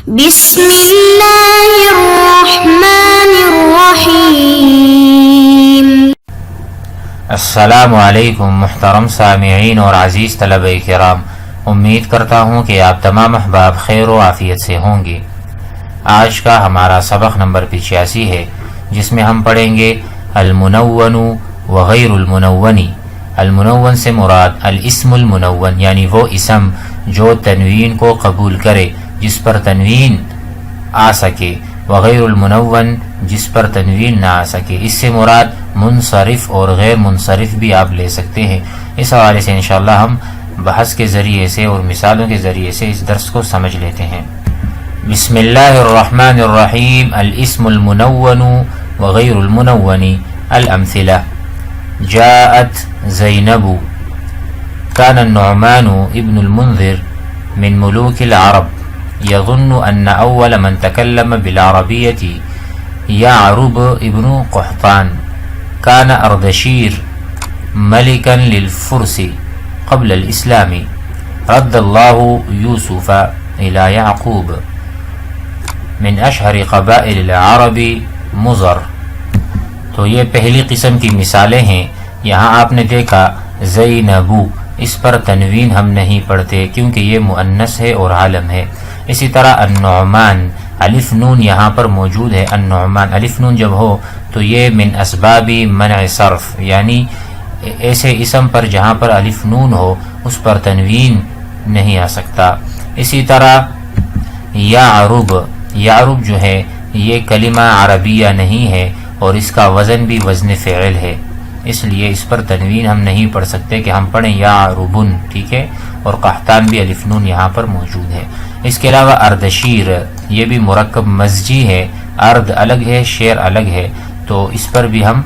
بسم اللہ الرحمن الرحیم۔ السلام علیکم محترم سامعین اور عزیز طلبہ کرام، امید کرتا ہوں کہ آپ تمام احباب خیر و عافیت سے ہوں گے۔ آج کا ہمارا سبق نمبر 85 ہے، جس میں ہم پڑھیں گے المنون وغیر المنون۔ المنون سے مراد الاسم المنون، یعنی وہ اسم جو تنوین کو قبول کرے، جس پر تنوین آ سکے، وغیر المنون جس پر تنوین نہ آ سکے۔ اس سے مراد منصرف اور غیر منصرف بھی آپ لے سکتے ہیں۔ اس حوالے سے انشاءاللہ ہم بحث کے ذریعے سے اور مثالوں کے ذریعے سے اس درس کو سمجھ لیتے ہیں۔ بسم اللہ الرحمن الرحیم۔ الاسم المنون وغیر المنون۔ الامثلہ: جاءت زینب، كان النعمان ابن المنذر من ملوك العرب، يظن أن أول من تكلم بالعربية يعرب ابن قحطان، كان أردشير ملكا للفرس قبل الإسلام، رد الله يوسف إلى يعقوب، من أشهر قبائل العرب مضر۔ تو یہ پہلی قسم کی مثالیں ہیں۔ یہاں آپ نے دیکھا زینبو، اس پر تنوین ہم نہیں پڑھتے کیونکہ یہ مؤنث ہے اور عالم ہے۔ اسی طرح النعمان، الف نون یہاں پر موجود ہے۔ النعمان الف نون جب ہو تو یہ من اسباب منع صرف، یعنی ایسے اسم پر جہاں پر الف نون ہو اس پر تنوین نہیں آ سکتا۔ اسی طرح یعرب، یعرب جو ہے یہ کلمہ عربیہ نہیں ہے اور اس کا وزن بھی وزن فعل ہے، اس لیے اس پر تنوین ہم نہیں پڑھ سکتے کہ ہم پڑھیں یعربن، ٹھیک ہے۔ اور قحطان بھی الف نون یہاں پر موجود ہے۔ اس کے علاوہ اردشیر، یہ بھی مرکب مزجی ہے، ارد الگ ہے شیر الگ ہے، تو اس پر بھی ہم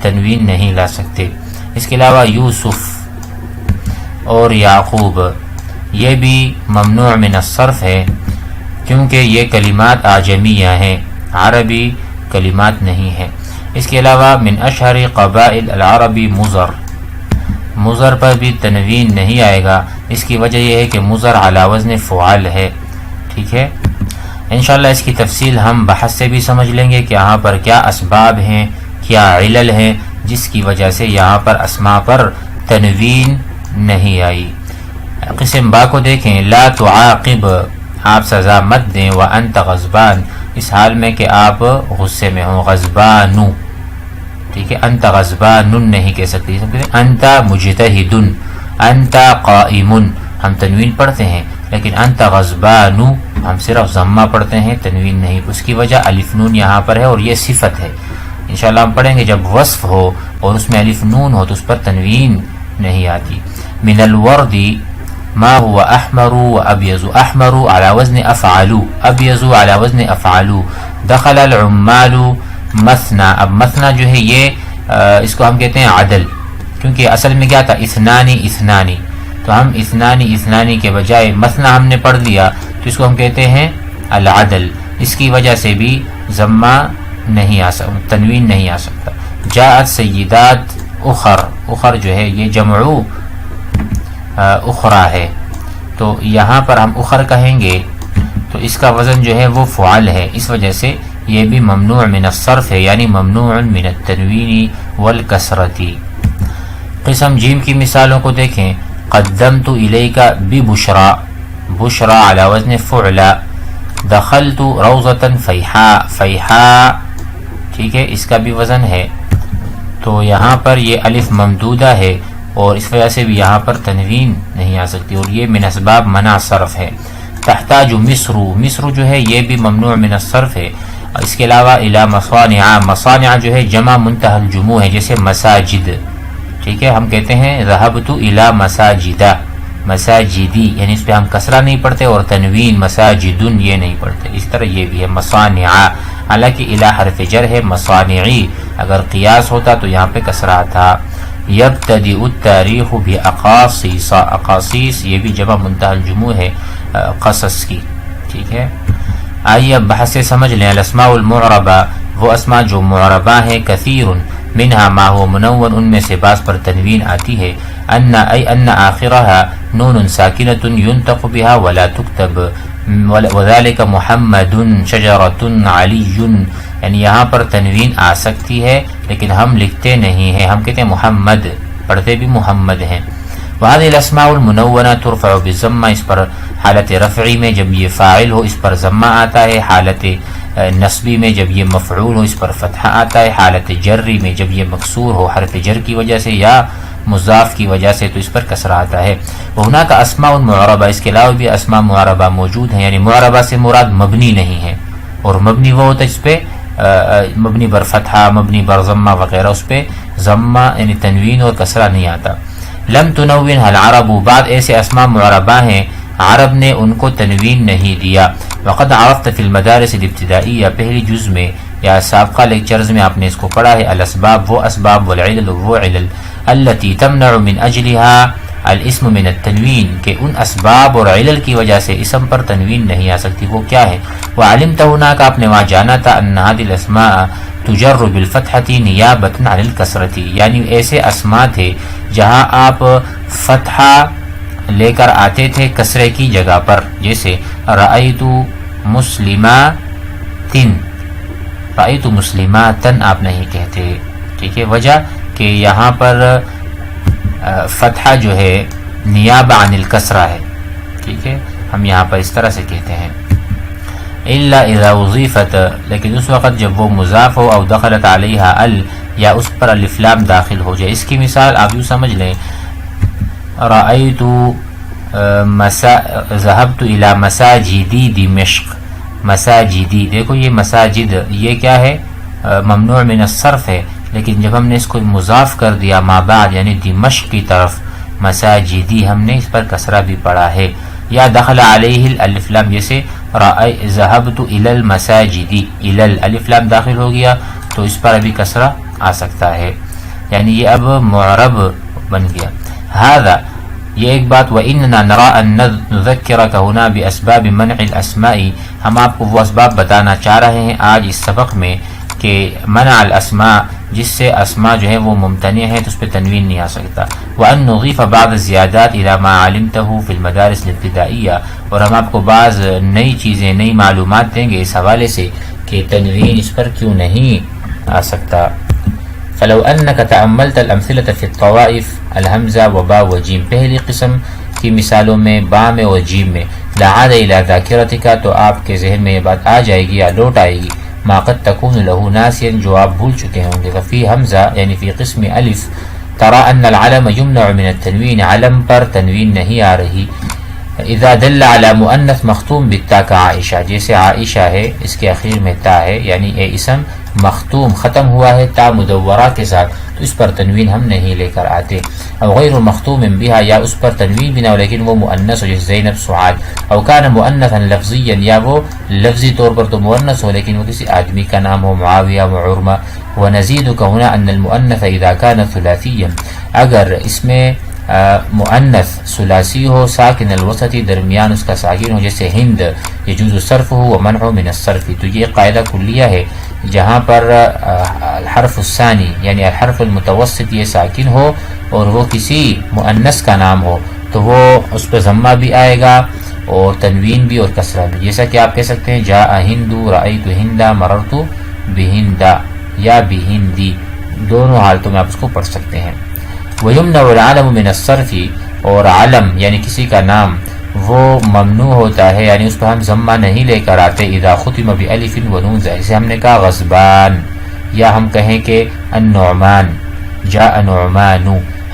تنوین نہیں لا سکتے۔ اس کے علاوہ یوسف اور یعقوب، یہ بھی ممنوع من الصرف ہے کیونکہ یہ کلمات اعجمیہ ہیں، عربی کلمات نہیں ہیں۔ اس کے علاوہ من اشہر قبائل العربی مضر، مضر پر بھی تنوین نہیں آئے گا۔ اس کی وجہ یہ ہے کہ مضر علی وزن فعال ہے، ٹھیک ہے۔ انشاءاللہ اس کی تفصیل ہم بحث سے بھی سمجھ لیں گے کہ یہاں پر کیا اسباب ہیں، کیا علل ہیں جس کی وجہ سے یہاں پر اسماء پر تنوین نہیں آئی۔ قسم با کو دیکھیں، لا تعاقب، آپ سزا مت دیں، وانت غضبان، اس حال میں کہ آپ غصے میں ہوں، غضبانو، ٹھیک ہے۔ انت غضبان نہیں کہہ سکتے، انت مجتہد، انت قائم، ہم تنوین پڑھتے ہیں، لیکن انت غضبان ہم صرف ضمہ پڑھتے ہیں، تنوین نہیں۔ اس کی وجہ الف نون یہاں پر ہے اور یہ صفت ہے۔ انشاءاللہ ہم پڑھیں گے جب وصف ہو اور اس میں الف نون ہو تو اس پر تنوین نہیں آتی۔ من الورد ما هو احمر وابيض، احمر على وزن افعل، ابيض على وزن افعل، دخل العمال مثنى، اب مثنى جو ہے یہ اس کو ہم کہتے ہیں عدل، کیونکہ اصل میں کیا تھا اثنانی اثنانی، تو ہم اثنانی اثنانی کے بجائے مثنى ہم نے پڑھ دیا تو اس کو ہم کہتے ہیں العدل، اس کی وجہ سے بھی ضمہ نہیں آ سکتا، تنوین نہیں آ سکتا۔ جاءت سیدات اخر، اخر جو ہے یہ جمع اخرى ہے، تو یہاں پر ہم اخر کہیں گے تو اس کا وزن جو ہے وہ فعل ہے، اس وجہ سے یہ بھی ممنوع من الصرف ہے، یعنی ممنوع من التنوین والکسرتی۔ قسم جیم کی مثالوں کو دیکھیں، قدمت الیک ببشرا، بشرا علی وزن فعلا، دخلت روضة فیحاء، فیحاء، ٹھیک ہے، اس کا بھی وزن ہے، تو یہاں پر یہ الف ممدودہ ہے اور اس وجہ سے بھی یہاں پر تنوین نہیں آ سکتی، اور یہ من اسباب منع صرف ہے۔ تحتاج مصر، مصر جو ہے یہ بھی ممنوع من الصرف ہے۔ اس کے علاوہ الی مصانع، مصانع جو ہے جمع منتہى الجموع ہے، جیسے مساجد، ٹھیک ہے، ہم کہتے ہیں ذهبت الی مساجدہ، مساجدی، یعنی اس پہ ہم کسرہ نہیں پڑھتے اور تنوین مساجدن یہ نہیں پڑھتے۔ اس طرح یہ بھی ہے مصانع، حالانکہ الی حرف جر ہے، مصانعی اگر قیاس ہوتا تو یہاں پہ کسرہ تھا۔ یبتدئ التاریخ باقاصیص، اقاصیص یہ بھی جمع منتہى الجموع ہے قصص کی، ٹھیک ہے۔ آئیے اب بحث سے سمجھ لیں۔ الاسماء المعربہ، وہ اسماء جو معربہ ہیں، کثیر منها ما هو منون، ان میں سے بعض پر تنوین آتی ہے۔ ان آخرها نون ساکنة ينطق بها ولا تكتب، وذالک محمد شجرۃ علی، یعنی یہاں پر تنوین آ سکتی ہے لیکن ہم لکھتے نہیں ہیں، ہم کہتے ہیں محمد، پڑھتے بھی محمد ہیں۔ وهذه الاسماء المنونہ ترفع بالضمہ، اس پر حالت رفعی میں جب یہ فاعل ہو اس پر ضمہ آتا ہے، حالت نصبی میں جب یہ مفعول ہو اس پر فتحہ آتا ہے، حالت جری میں جب یہ مکسور ہو حرف جر کی وجہ سے یا مضاف کی وجہ سے تو اس پر کسرہ آتا ہے۔ وہنا کا اسماء معربہ، اس کے علاوہ بھی اسماء معربہ موجود ہیں، یعنی معربہ سے مراد مبنی نہیں ہے، اور مبنی وہ ہوتا ہے اس پہ مبنی بر فتحہ، مبنی بر ضمہ وغیرہ، اس پہ ضمہ یعنی تنوین اور کسرہ نہیں آتا۔ لم تنون العرب، بعد ایسے اسماء معربہ ہیں عرب نے ان کو تنوین نہیں دیا۔ وقد عرفت فی المدارس الابتدائیہ، پہلی جز میں یا سابقہ لیکچرز میں آپ نے اس کو پڑھا ہے، الاسباب وہ اسباب، والعلل وہ علل، التي تمنع من اجلها الاسم من التنوین، کہ ان اسباب اور علل کی وجہ سے اسم پر تنوین نہیں آ سکتی، وہ کیا ہے؟ وعلمت هناك، آپ نے وہاں جانا تھا، ان هذه الاسماء تجر بالفتحة نیابة عن الکسرة، یعنی ایسے اسماء تھے جہاں آپ فتحہ لے کر آتے تھے کسرے کی جگہ پر، جیسے رأیت مسلمات، رأیت مسلماتن آپ نہیں کہتے، ٹھیک ہے، وجہ کہ یہاں پر فتحہ جو ہے نیابہ عن الکسرہ ہے، ٹھیک ہے، ہم یہاں پر اس طرح سے کہتے ہیں۔ الا اذا اضیفت، لیکن اس وقت جب وہ مضاف ہو، او دخلت علیہا ال، یا اس پر الف لام داخل ہو جائے۔ اس کی مثال آپ یوں سمجھ لیں، رأیت ذهبت الى مساجدی دمشق، مساجدی، دیکھو یہ مساجد یہ کیا ہے؟ ممنوع من الصرف ہے، لیکن جب ہم نے اس کو مضاف کر دیا ما بعد یعنی دمشق کی طرف، مساجدی، ہم نے اس پر کسرہ بھی پڑھا ہے۔ یا دخل علیہ الالف لام، جیسے ذهبت الى المساجد، الى الالف لام داخل ہو گیا تو اس پر ابھی کسرہ آ سکتا ہے، یعنی یہ اب معرب بن گیا۔ هذا، یہ ایک بات، وَإِنَّنَا نَرَىٰ أَن نُذَكِّرَكَ هُنَا بِأَسْبَابِ مَنْعِ الْأَسْمَاءِ، ہم آپ کو وہ اسباب بتانا چاہ رہے ہیں آج اس سبق میں کہ منع الاسماء، جس سے اسماء جو ہے وہ ممتنع ہے تو اس پہ تنوین نہیں آ سکتا۔ وَأَن نُضِيفَ بَعْضَ الزِّيَادَاتِ إِلَىٰ مَا عَلِمْتَهُ فِي الْمَدَارِسِ الْابْتِدَائِيَّةِ، اور ہم آپ کو بعض نئی چیزیں، نئی معلومات دیں گے اس حوالے سے کہ تنوین اس پر کیوں نہیں آ سکتا۔ فلو انك تأملت الامثلة في الطوائف الحمزہ و با و جیم، پہلی قسم کی مثالوں میں با میں اور جیم میں، لعاد الى ذاکرتک، تو آپ کے ذہن میں یہ بات آ جائے گی یا لوٹ آئے گی، ما قد تكون له ناسیا، جو آپ بھول چکے ہوں گے۔ ففی حمزہ یعنی فی قسم الف، ترى ان العلم يمنع من التنوین، علم پر تنوین نہیں آ رہی، اذا دل على مؤنث مختوم بالتا کا عائشہ، جیسے عائشہ ہے اس کے اخیر میں تا ہے، یعنی اے اسم مختوم ختم ہوا ہے تا مدورہ کے ساتھ، تو اس پر تنوین ہم نہیں لے کر آتے۔ او غیر مختوم بها، یا اس پر تنوین بنا لیکن وہ مؤنث ہو، جیسے زینب، سعاد۔ او کان مؤنثا لفظیا، یا وہ لفظی طور پر تو مؤنث ہو لیکن وہ کسی آدمی کا نام ہو، معاویہ، معرمہ۔ ونزيدك هنا ان المؤنث اذا كان ثلاثيا، اگر اس میں مؤنث ثلاثی ہو، ساکن الوسطی، درمیان اس کا ساکن ہو، جیسے ہند، يجوز صرفه ومنع من الصرف، تو یہ قاعدہ کلیہ ہے، جہاں پر الحرف الثانی یعنی الحرف المتوسط یہ ساکن ہو اور وہ کسی مؤنث کا نام ہو تو وہ اس پہ ضمہ بھی آئے گا اور تنوین بھی اور کسرہ بھی، جیسا کہ آپ کہہ سکتے ہیں جاء ہند، رأیت ہند، مررت بہند یا بہندی، دونوں حالتوں میں آپ اس کو پڑھ سکتے ہیں۔ وَيُمْنَعُ الْعَلَمُ مِنَ الصَّرْفِ، اور علم یعنی کسی کا نام وہ ممنوع ہوتا ہے، یعنی اس پر ہم ضمہ نہیں لے کر آتے، اذا ختم بألف ونون، جیسے ہم نے کہا غضبان، یا ہم کہیں کہ النعمان، جاء نعمان،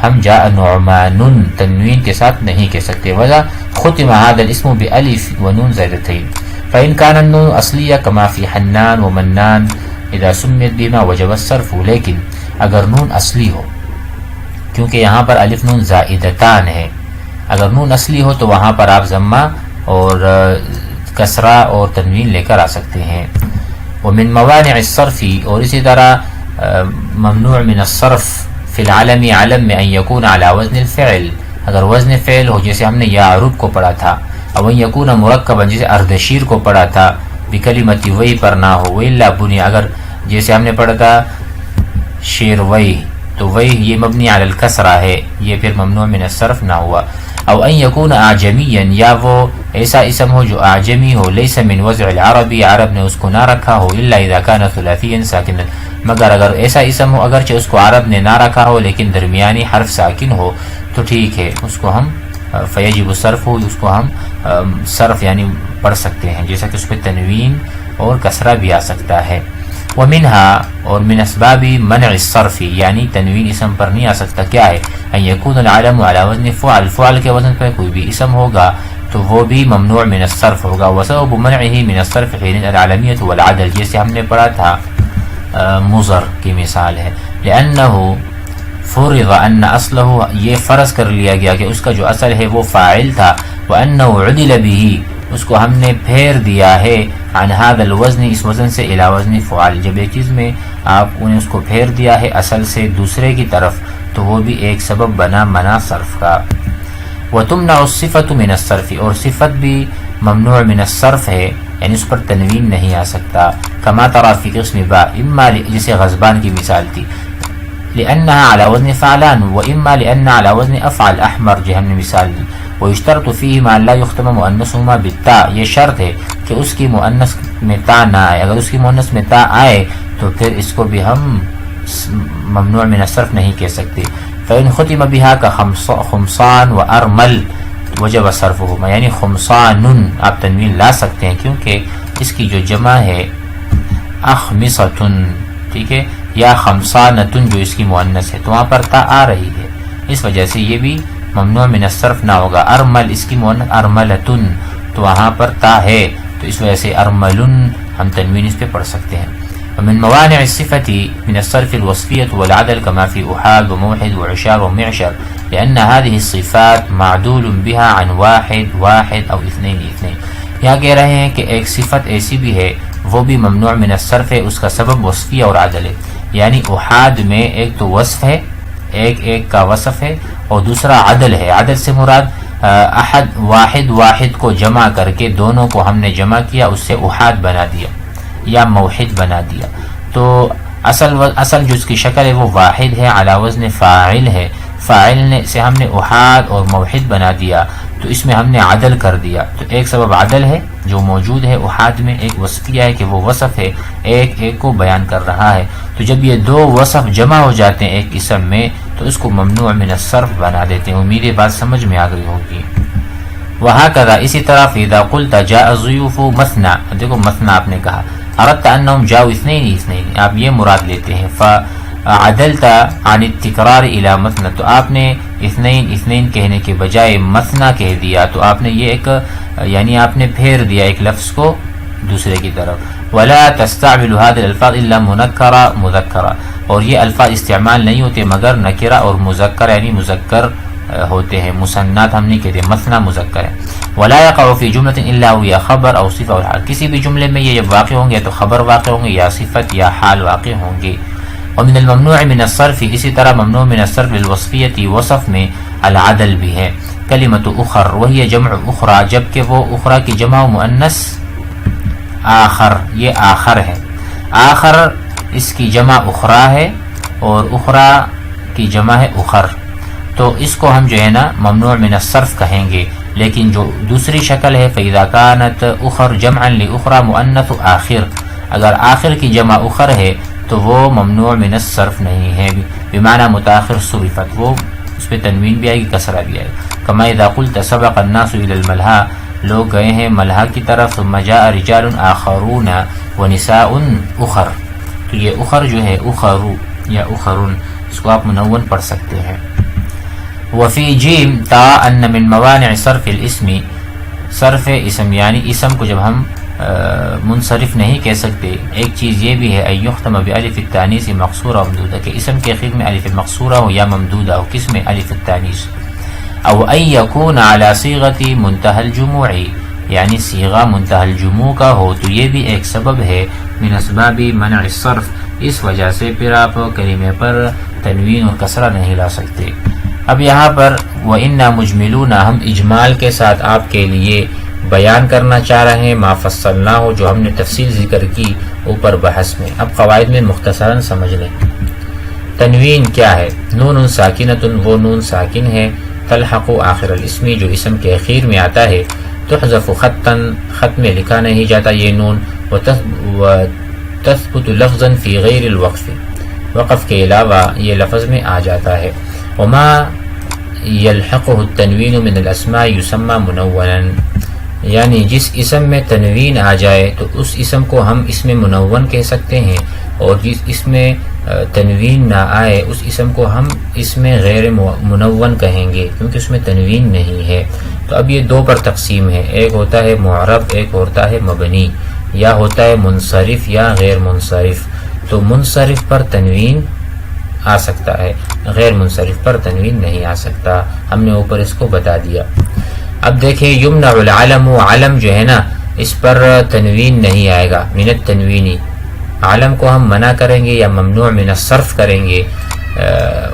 ہم جاء نعمان تنوین کے ساتھ نہیں کہہ سکتے، وذا ختم هذا الاسم بألف ونون زائدتين، فإن كان النون اصلیہ كما في حنان ومنان اذا سميت بما وجب الصرف، لیکن اگر نون اصلی ہو، کیونکہ یہاں پر الف نون زائدتان ہے، اگر نون اصلی ہو تو وہاں پر آپ ضمہ اور کسرہ اور تنوین لے کر آ سکتے ہیں۔ ومن موانع الصرف، اور اسی طرح ممنوع من الصرف فی العلم، علم میں ان یکون علی وزن الفعل، اگر وزن فعل ہو، جیسے ہم نے یعرب کو پڑھا تھا، او ان یکون مرکبا، جیسے اردشیر کو پڑھا تھا، بکلمت وی پر نہ ہو، وإلا بنی، اگر جیسے ہم نے پڑھا تھا شیر وی، تو وی یہ مبنی علی الکسرہ ہے، یہ پھر ممنوع من الصرف نہ ہوا۔ او ان یکون اعجمیا، یا وہ ایسا اسم ہو جو اعجمی ہو، لیس من وضع العربی، عرب نے اس کو نہ رکھا ہو، الا اذا کان ثلاثیا ساکنا، مگر اگر ایسا اسم ہو اگرچہ اس کو عرب نے نہ رکھا ہو لیکن درمیانی حرف ساکن ہو تو ٹھیک ہے، اس کو ہم فیجب الصرف ہو، اس کو ہم صرف یعنی پڑھ سکتے ہیں، جیسا کہ اس پہ تنوین اور کسرہ بھی آ سکتا ہے۔ ومنها، اور من اسباب منع الصرف، یعنی تنوین اسم پر نہیں آ سکتا، کیا ہے؟ ان یکون العلم على وزن فعل، فعل کے وزن پر کوئی بھی اسم ہوگا تو وہ بھی ممنوع من الصرف ہوگا۔ وسبب منعه من الصرف حين العلمیت والعدل، جیسے ہم نے پڑھا تھا مضر کی مثال ہے، لأنه فرض ان اصلہ، یہ فرض کر لیا گیا کہ اس کا جو اصل ہے وہ فاعل تھا، وانه عدل به، اس کو ہم نے پھیر دیا ہے، عن هذا الوزن، اس وزن سے الى وزن فعل، جب ایک چیز میں آپ انہیں اس کو پھیر دیا ہے اصل سے دوسرے کی طرف تو وہ بھی ایک سبب بنا منع صرف کا۔ وتمنع الصفة من الصرف، اور صفت بھی ممنوع من الصرف ہے، یعنی اس پر تنوین نہیں آ سکتا، کما ترى في قسم با، اما جسے غضبان کی مثال تھی، لأنها على وزن فعلان، وإما لأن على وزن أفعل أحمر، جو ہم نے مثال دی۔ ويشترط فيهما لا يختم مؤنثهما بالتاء، یہ شرط ہے کہ اس کی مؤنث میں تا نہ آئے، اگر اس کی مؤنث میں تا آئے تو پھر اس کو بھی ہم ممنوع من الصرف نہیں کہہ سکتے۔ فإن ختم بها كخمصان وأرمل وجب صرفهما، یعنی خمصان آپ تنوین لا سکتے ہیں کیونکہ اس کی جو جمع ہے اخمصۃ، ٹھیک ہے، یا خمسانتن جو اس کی مؤنث ہے تو وہاں پر تا آ رہی ہے، اس وجہ سے یہ بھی ممنوع من الصرف نہ ہوگا۔ ارمل، اس کی مؤنث ارملتن تو وہاں پر تا ہے تو اس وجہ سے ارملن ہم تنوین اس پہ پڑھ سکتے ہیں۔ ومن موانع الصفة من الصرف الوصفية والعدل كما في أحاد وموحد وعشار ومعشر، لأن هذه الصفات معدول بها عن واحد واحد أو اثنين اثنين، یہاں کہہ رہے ہیں کہ ایک صفت ایسی بھی ہے وہ بھی ممنوع من الصرف ہے، اس کا سبب وصفیہ اور عدل ہے، یعنی احاد میں ایک تو وصف ہے، ایک ایک کا وصف ہے، اور دوسرا عدل ہے۔ عدل سے مراد احد واحد واحد کو جمع کر کے دونوں کو ہم نے جمع کیا، اس سے احاد بنا دیا یا موحد بنا دیا، تو اصل جو اس کی شکل ہے وہ واحد ہے، علی وزن فاعل ہے، فاعل نے سے ہم نے احاد اور موحد بنا دیا تو اس میں ہم نے عدل کر دیا، تو ایک سبب عدل ہے جو موجود ہے احاد میں، ایک وصفیہ ہے کہ وہ وصف ہے ایک ایک کو بیان کر رہا ہے، تو جب یہ دو وصف جمع ہو جاتے ہیں ایک اسم میں تو اس کو ممنوع من الصرف بنا دیتے ہیں۔ امید بات سمجھ میں آ گئی ہوگی۔ وہکذا، اسی طرح اذا قلت جاء الضيوف مثنى، دیکھو مثنى آپ نے کہا، اردت انهم جاءوا اثنين اثنين، آپ یہ مراد لیتے ہیں، فعدلت عن التکرار الى مثنى، تو آپ نے اثنين اثنين کہنے کے بجائے مثنى کہہ دیا، تو آپ نے یہ ایک یعنی آپ نے پھیر دیا ایک لفظ کو دوسرے کی طرف۔ ولا تستعمل هذه الالفاظ الا منکرا مذکرا، اور یہ الفاظ استعمال نہیں ہوتے مگر نکرہ اور مذکر، یعنی مذکر ہوتے ہیں، مسنات ہم نہیں کہتے، مثنى مذکر ہے۔ ولا يقع في جملة الا وهي خبر او صفة او حال، کسی بھی جملے میں یہ جب واقع ہوں گے تو خبر واقع ہوں گے یا صفت یا حال واقع ہوں گے۔ ومن الممنوع من الصرف، اسی طرح ممنوع من الصرف للوصفیة، وصف میں العدل بھی ہے۔ کلمۃ اخر وہی جمع اخرى، جبکہ وہ اخرى کی جمع مؤنث آخر، یہ آخر ہے، آخر اس کی جمع اخرى ہے اور اخرى کی جمع ہے اخر، تو اس کو ہم جو ہے نا ممنوع من الصرف کہیں گے، لیکن جو دوسری شکل ہے فإذا كانت اخر جمعا لأخرى مؤنث آخر، اگر آخر کی جمع اخر ہے تو وہ ممنوع من الصرف نہیں ہے، بمعنی متاخر صرفت، وہ اس پہ تنوین بھی آئے گی کسرہ بھی آئے گی۔ کما اذا قلت سبق الناس الى الملہا، لوگ گئے ہیں ملہا کی طرف، ثم جاء رجال آخرون ونساء اخر، تو یہ اخر جو ہے اخرو یا اخرون، اس کو آپ منون پڑھ سکتے ہیں۔ وفی جیم تا ان من موانع صرف الاسم، صرف اسم یعنی اسم کو جب ہم منصرف نہیں کہہ سکتے، ایک چیز یہ بھی ہے ان یختم بالف التانیث مقصورہ ممدودہ، کہ اسم کے اخیر میں الف مقصورہ ہو یا ممدودہ ہو، کس میں الف التانیث، او ان یکون علی صیغۃ منتہى الجموع، یعنی صیغہ منتہى الجموع کا ہو، تو یہ بھی ایک سبب ہے من اسباب منع الصرف، اس وجہ سے پھر آپ کلمے پر تنوین اور کسرہ نہیں لا سکتے۔ اب یہاں پر وَإِنَّا مُجْمِلُونَ، ہم اجمال کے ساتھ آپ کے لیے بیان کرنا چاہ رہے ہیں ما فصلنا ہو، جو ہم نے تفصیل ذکر کی اوپر بحث میں، اب قواعد میں مختصراً سمجھ لیں۔ تنوین کیا ہے؟ نون ساکنۃ، وہ نون ساکن ہے، تلحق آخر الاسم جو اسم کے اخیر میں آتا ہے، تحذف خطا خط میں لکھا نہیں جاتا یہ نون، وتثبت لفظا فی غیر الوقف وقف کے علاوہ یہ لفظ میں آ جاتا ہے۔ وما یلحقه التنوین من الاسماء یسمى منونا، یعنی جس اسم میں تنوین آ جائے تو اس اسم کو ہم اسم منون کہہ سکتے ہیں، اور جس اسم میں تنوین نہ آئے اس اسم کو ہم اسم غیر منون کہیں گے، کیونکہ اس میں تنوین نہیں ہے۔ تو اب یہ دو پر تقسیم ہے، ایک ہوتا ہے معرب، ایک ہوتا ہے مبنی، یا ہوتا ہے منصرف یا غیر منصرف۔ تو منصرف پر تنوین آ سکتا ہے، غیر منصرف پر تنوین نہیں آ سکتا، ہم نے اوپر اس کو بتا دیا۔ اب دیکھیں یمنع العلم، علم جو ہے نا اس پر تنوین نہیں آئے گا، من التنوینی، علم کو ہم منع کریں گے یا ممنوع من الصرف کریں گے۔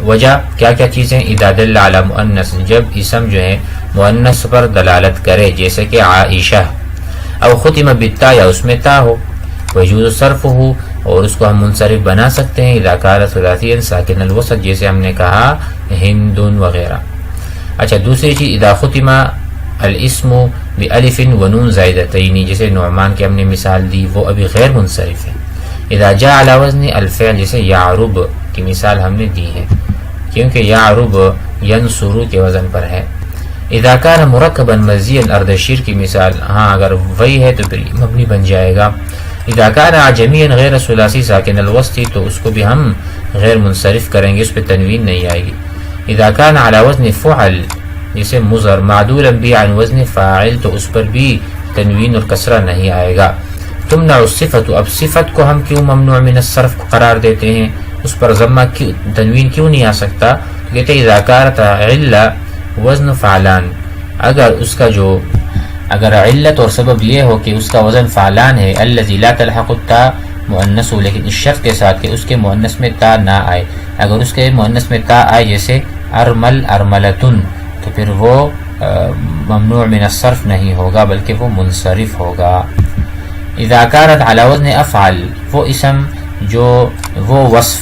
وجہ کیا کیا چیزیں؟ اذا دل علی مؤنث، جب اسم جو ہے مؤنث پر دلالت کرے، جیسے کہ عائشہ، او ختم بالتا، یا اس میں تا ہو، ويجوز صرفه، اور اس کو ہم منصرف بنا سکتے ہیں اذا كان ثلاثيا ساکن الوسط، جیسے ہم نے کہا ہند وغیرہ۔ اچھا دوسری چیز اذا ختم الاسم بألف ونون زائدتین، جیسے نعمان کی ہم نے مثال دی، وہ ابھی غیر منصرف ہے۔ اذا جاء على وزن الفعل، جیسے یعرب کی مثال ہم نے دی ہے، کیونکہ یعرب ینصر کے وزن پر ہے۔ اذا كان مرکبا مزیا، اردشیر کی مثال، ہاں اگر وہی ہے تو پھر مبنی بن جائے گا۔ اذا كان عجمیا غیر ثلاثی ساکن الوسط، تو اس کو بھی ہم غیر منصرف کریں گے، اس پہ تنوین نہیں آئے گی۔ اذا كان على وزن فعل، جیسے مضر معدولا بھی عن وزن فاعل، تو اس پر بھی تنوین اور کسرہ نہیں آئے گا۔ تمنع الصفت، اب صفت کو ہم کیوں ممنوع من الصرف قرار دیتے ہیں، اس پر ضمہ تنوین کیوں نہیں آ سکتا؟ کہتے ہیں اذا كانت علہ وزن فعلان، اگر اس کا جو اگر علت اور سبب یہ ہو کہ اس کا وزن فعلان ہے، الذی لا تلحق التا مؤنث، لیکن اس شرط کے ساتھ کہ اس کے مؤنث میں تا نہ آئے، اگر اس کے مؤنث میں تا آئے جیسے ارمل ارملتن، تو پھر وہ ممنوع من الصرف نہیں ہوگا بلکہ وہ منصرف ہوگا۔ اذا كانت على وزن افعل، وہ اسم جو وہ وصف،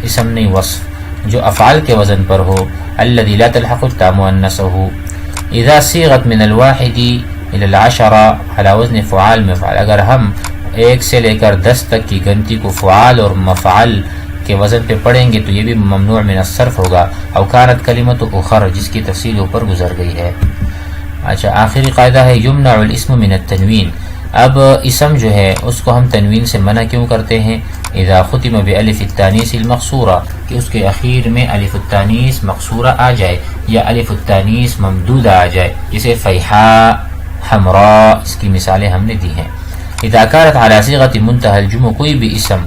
اسم نہیں وصف، جو افعال کے وزن پر ہو، الذي لا تلحق التا مؤنثه۔ اذا صيغت من الواحد الى العشرة على وزن فعال مفعل، اگر ہم ایک سے لے کر 10 تک کی گنتی کو فعال اور مفعل کے وزن پہ پڑھیں گے تو یہ بھی ممنوع من الصرف ہوگا۔ او كانت کلمۃ اخر، جس کی تفصیل اوپر گزر گئی ہے۔ اچھا آخری قاعدہ ہے یمنع الاسم من التنوین، اب اسم جو ہے اس کو ہم تنوین سے منع کیوں کرتے ہیں؟ اذا ختم بالف التانیث المقصورہ، کہ اس کے اخیر میں الف التانیث مقصورہ آ جائے یا الف التانیث ممدودہ آ جائے، جیسے فیحاء، حمراء، اس کی مثالیں ہم نے دی ہیں۔ اذا كانت على صيغة منتهى الجموع، کوئی بھی اسم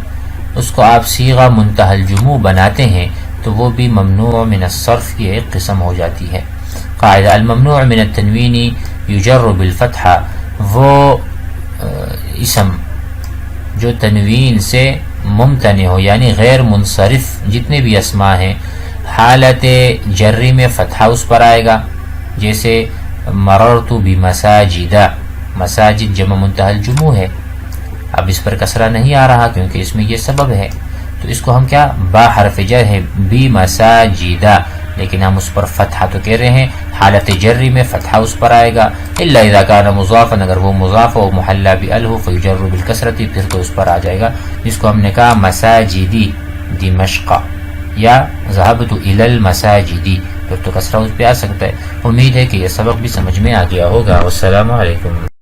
اس کو آپ صیغہ منتهى الجموع بناتے ہیں تو وہ بھی ممنوع من الصرف کی ایک قسم ہو جاتی ہے۔ قاعدہ الممنوع من التنوین یجر بالفتحہ، وہ اسم جو تنوین سے ممتنع ہو یعنی غیر منصرف، جتنے بھی اسماء ہیں حالت جری میں فتحہ اس پر آئے گا، جیسے مررت بمساجد، مساجد جمع منتهى الجموع ہے، اب اس پر کسرہ نہیں آ رہا کیونکہ اس میں یہ سبب ہے، تو اس کو ہم کیا با حرف جر ہے بمساجد، لیکن ہم اس پر فتحہ تو کہہ رہے ہیں، حالت جری میں فتحہ اس پر آئے گا، الا اذا كان مضافا، اگر وہ مضاف و محلہ بال ہو فیجر بالکسرۃ، پھر تو اس پر آ جائے گا، جس کو ہم نے کہا مساجدی دمشق یا ذهبت الى المساجد، پھر تو کسرہ اس پہ آ سکتا ہے۔ امید ہے کہ یہ سبق بھی سمجھ میں آ گیا ہوگا۔ والسلام علیکم۔